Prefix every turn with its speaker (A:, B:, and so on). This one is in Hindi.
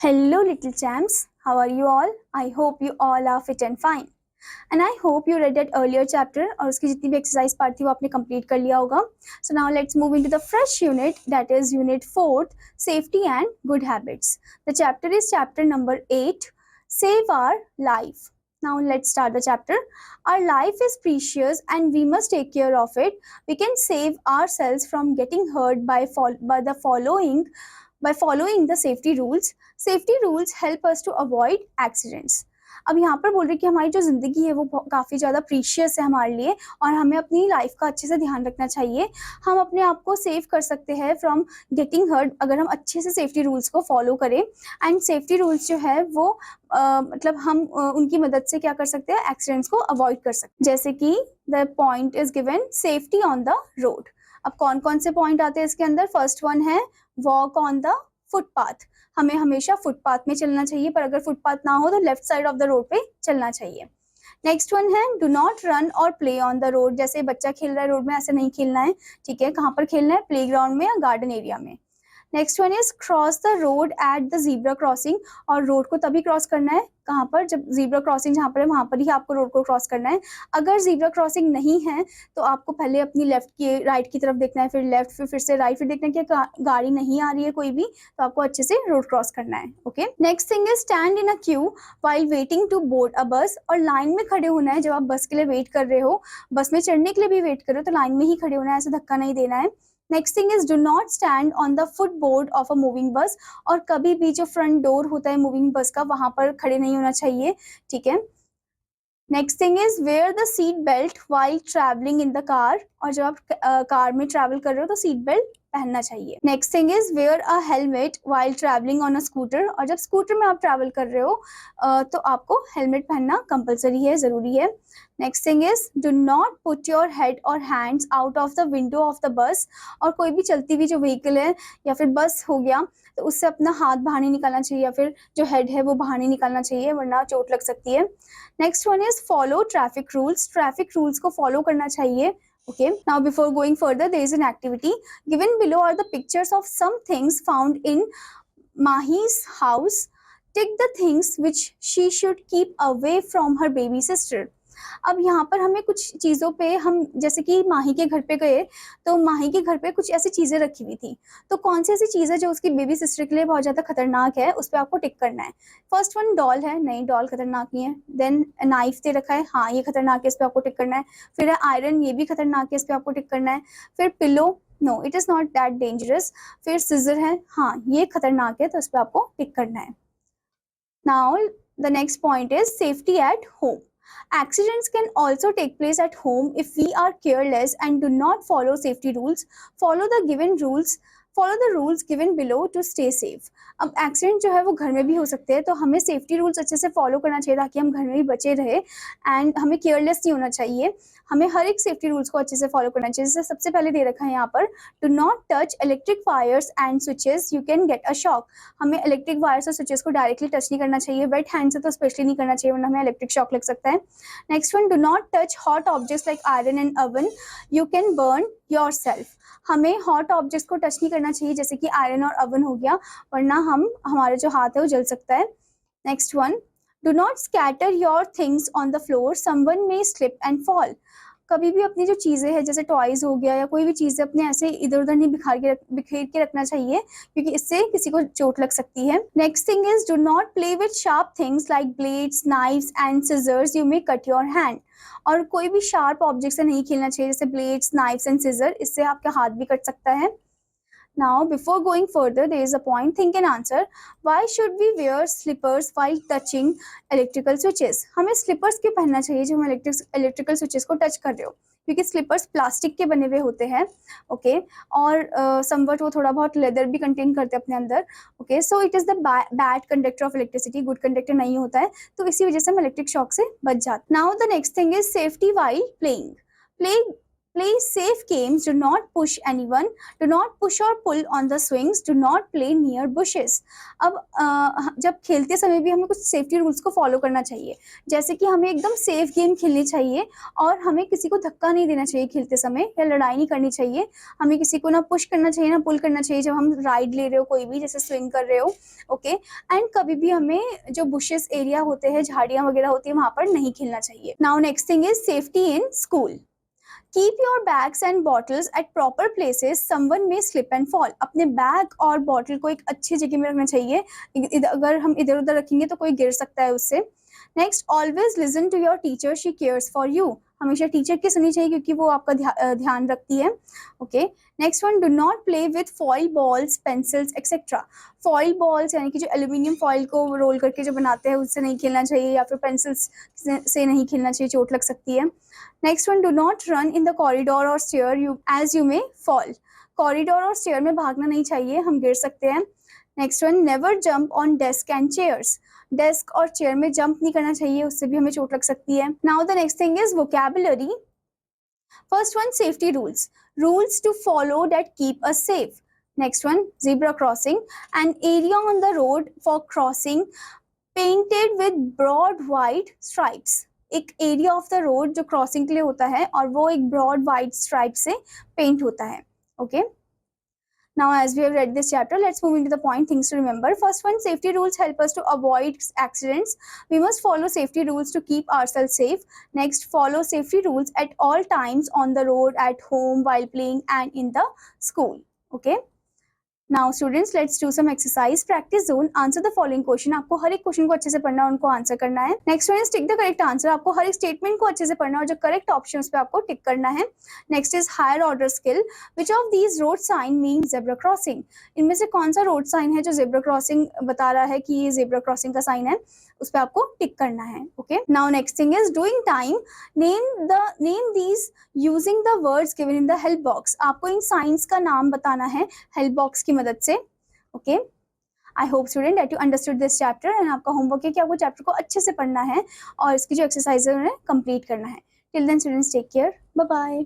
A: Hello, little champs. How are you all? I hope you all are fit and fine. And I hope you read that earlier chapter और उसकी जितनी भी exercise part थी वो आपने complete कर लिया होगा. So now let's move into the fresh unit, that is unit 4th, safety and good habits. The chapter is chapter number 8, save our life. Now let's start the chapter. Our life is precious and we must take care of it. We can save ourselves from getting hurt by following the safety rules. Safety rules help us to avoid accidents. अब यहाँ पर बोल रहे कि हमारी जो ज़िंदगी है वो काफ़ी ज़्यादा प्रीशियस है हमारे लिए और हमें अपनी लाइफ का अच्छे से ध्यान रखना चाहिए. हम अपने आप को सेव कर सकते हैं फ्रॉम गेटिंग हर्ट अगर हम अच्छे से सेफ्टी रूल्स को फॉलो करें. एंड सेफ्टी रूल्स जो है वो मतलब हम उनकी मदद से क्या कर सकते हैं, एक्सीडेंट्स को अवॉइड कर सकते हैं. जैसे कि the point is given safety on the road. अब कौन कौन से पॉइंट आते हैं इसके अंदर? फर्स्ट वन है वॉक ऑन द फुटपाथ. हमें हमेशा फुटपाथ में चलना चाहिए, पर अगर फुटपाथ ना हो तो left side of the road पे चलना चाहिए. नेक्स्ट वन है डू नॉट रन और प्ले ऑन द रोड. जैसे बच्चा खेल रहा है रोड में, ऐसे नहीं खेलना है. ठीक है, कहाँ पर खेलना है? प्ले ग्राउंड में या गार्डन एरिया में. Next one is cross the road at the zebra crossing. और रोड को तभी क्रॉस करना है कहाँ पर? जब जीब्रा क्रॉसिंग जहाँ पर है वहां पर ही आपको रोड को क्रॉस करना है. अगर जीब्रा क्रॉसिंग नहीं है तो आपको पहले अपनी लेफ्ट की राइट की तरफ देखना है, फिर लेफ्ट, फिर से राइट, फिर देखना है कि गाड़ी नहीं आ रही है कोई भी, तो आपको अच्छे से रोड क्रॉस करना है. Okay. Next thing is stand in a queue while waiting to board a bus. और लाइन में खड़े होना है जब आप बस के लिए वेट कर रहे हो, बस में चढ़ने के लिए भी वेट कर रहे हो तो लाइन में ही खड़े होना है, ऐसे धक्का नहीं देना है. Next thing is do not stand on the foot board of a moving बस. और कभी भी जो फ्रंट डोर होता है मूविंग बस का वहां पर खड़े नहीं होना चाहिए. ठीक है. Next thing is wear the seat belt while travelling in the car. और जब आप कार में ट्रैवल कर रहे हो तो सीट बेल्ट पहनना चाहिए. Next thing is wear a helmet while travelling on a scooter. और जब स्कूटर में आप ट्रैवल कर रहे हो तो आपको हेलमेट पहनना कंपलसरी है, जरूरी है. Next thing is do not put your head और hands out of the window of the bus. और कोई भी चलती हुई जो व्हीकल है या फिर बस हो गया तो उससे अपना हाथ बाहर नहीं निकालना चाहिए या फिर जो हेड है वो बाहर नहीं निकालना चाहिए, वरना चोट लग सकती है. Next one is follow traffic rules. Traffic rules को फॉलो करना चाहिए. Okay, now before going further, there is an activity. Given below are the pictures of some things found in Mahi's house. Tick the things which she should keep away from her baby sister. अब यहाँ पर हमें कुछ चीज़ों पे, हम जैसे कि माही के घर पे गए तो माही के घर पे कुछ ऐसी चीज़ें रखी हुई थी, तो कौन सी ऐसी चीज़ है जो उसकी बेबी सिस्टर के लिए बहुत ज़्यादा खतरनाक है, उस पर आपको टिक करना है. फर्स्ट वन डॉल है, नहीं डॉल खतरनाक नहीं है. देन नाइफ दे रखा है, हाँ ये खतरनाक है, इस पर आपको टिक करना है. फिर है आयरन, ये भी खतरनाक है, इस पर आपको टिक करना है. फिर pillow, no it is not that dangerous. फिर सिजर है, हाँ ये खतरनाक है, तो इस पर आपको टिक करना है. Now the next point is safety at home. Accidents can also take place at home if we are careless and do not follow safety rules. Follow the rules given below to stay safe. अब एक्सीडेंट जो है वो घर में भी हो सकते हैं, तो हमें सेफ्टी रूल्स अच्छे से फॉलो करना चाहिए ताकि हम घर में भी बचे रहे. एंड हमें केयरलेस नहीं होना चाहिए, हमें हर एक सेफ्टी रूल्स को अच्छे से फॉलो करना चाहिए. जैसे सबसे पहले दे रखा है यहाँ पर do not touch electric wires and switches, you can get a shock. हमें इलेक्ट्रिक वायर्स और स्विचेस को डायरेक्टली टच नहीं करना चाहिए, वेट हैंड से तो स्पेशली नहीं करना चाहिए वरना हमें इलेक्ट्रिक शॉक लग सकता है. Next one do not touch hot objects like iron and oven, you can burn yourself. हमें हॉट ऑब्जेक्ट्स को टच नहीं करना चाहिए जैसे कि आयरन और ओवन हो गया, वरना हमारे जो हाथ है वो जल सकता है. Next one do not scatter your things on the floor, someone may slip and fall. कभी भी अपनी जो चीज़ें हैं जैसे टॉयज हो गया या कोई भी चीज़ें अपने ऐसे इधर उधर नहीं बिखेर के रखना चाहिए, क्योंकि इससे किसी को चोट लग सकती है. Next thing is do not play with sharp things like blades, knifes and scissors, you may cut your hand. और कोई भी शार्प ऑब्जेक्ट से नहीं खेलना चाहिए जैसे ब्लेड्स, नाइफ्स एंड सिजर, इससे आपका हाथ भी कट सकता है. Now, before going further, there is a point. Think and answer. Why should we wear slippers while touching electrical switches? हमें slippers क्यों पहनना चाहिए जब हम electrical switches को touch कर रहे हो? क्योंकि स्लीपर्स प्लास्टिक के बने हुए होते हैं. ओके. और समवट वो थोड़ा बहुत लेदर भी कंटेन करते हैं अपने अंदर. Okay. So it is the bad conductor of electricity, good conductor नहीं होता है, तो इसी वजह से हम इलेक्ट्रिक शॉक से बच जाते हैं. Now the next thing is safety while playing. Play Play safe games, do not push anyone, do not push or pull on the swings, do not play near bushes. अब जब खेलते समय भी हमें कुछ सेफ्टी रूल्स को फॉलो करना चाहिए, जैसे कि हमें एकदम सेफ गेम खेलनी चाहिए और हमें किसी को धक्का नहीं देना चाहिए खेलते समय, या लड़ाई नहीं करनी चाहिए। हमें किसी को ना पुश करना चाहिए ना पुल करना चाहिए जब हम राइड ले रहे हो, कोई भी जैसे स्विंग कर रहे हो, ओके। एंड कभी भी हमें जो बुशेस एरिया होते हैं, झाड़ियां वगैरह होती है, वहां पर नहीं खेलना चाहिए। Now next thing is safety in school. Keep your bags and bottles at proper places. Someone may slip and fall. अपने बैग और बॉटल को एक अच्छी जगह में रखना चाहिए, अगर हम इधर उधर रखेंगे तो कोई गिर सकता है उससे। Next, always listen to your teacher, she cares for you. हमेशा टीचर की सुननी चाहिए क्योंकि वो आपका ध्यान रखती है, okay. Next one, do not play with foil balls, pencils etcetera. Foil balls यानी कि जो एल्यूमिनियम फॉइल को रोल करके जो बनाते हैं उससे नहीं खेलना चाहिए, या फिर पेंसिल्स से नहीं खेलना चाहिए, चोट लग सकती है। Next one, do not run in the corridor और stair you may fall. Corridor और स्टेयर में भागना नहीं चाहिए, हम गिर सकते हैं। Next one, never jump on desk and chairs. Desk और चेयर में जंप नहीं करना चाहिए, उससे भी हमें चोट लग सकती है। Now the next thing is vocabulary. First one, safety rules, rules to follow that keep us safe. Next one, zebra crossing, an area on the road for crossing painted with broad white stripes। एक एरिया ऑफ द रोड जो क्रॉसिंग के लिए होता है और वो एक ब्रॉड वाइट स्ट्राइप से पेंट होता है, okay. Now, as we have read this chapter, let's move into the point, things to remember. First one, safety rules help us to avoid accidents. We must follow safety rules to keep ourselves safe. Next, follow safety rules at all times on the road, at home, while playing, and in the school, okay. Now students, let's do some exercise. Practice zone, answer the following question. आपको हर एक क्वेश्चन को अच्छे से पढ़ना है, उनको आंसर करना है। Next one is tick the correct answer. आपको हर एक स्टेटमेंट को अच्छे से पढ़ना है और जो करेक्ट ऑप्शन उस पे आपको टिक करना है। Next is higher order skill. Which of these road sign mean zebra crossing. इनमें से कौन सा रोड साइन है जो जेब्रा क्रॉसिंग बता रहा है कि ये जेब्रा क्रॉसिंग का साइन है, उस पर आपको टिक करना है, okay. Now next thing is doing time. Name these using the words given in the help box. आपको इन साइंस का नाम बताना है हेल्प बॉक्स की मदद से, okay. I hope student that you understood this chapter, and आपका होमवर्क है कि आपको चैप्टर को अच्छे से पढ़ना है और इसकी जो एक्सरसाइज है उन्हें कंप्लीट करना है। Till then students, take care, bye bye.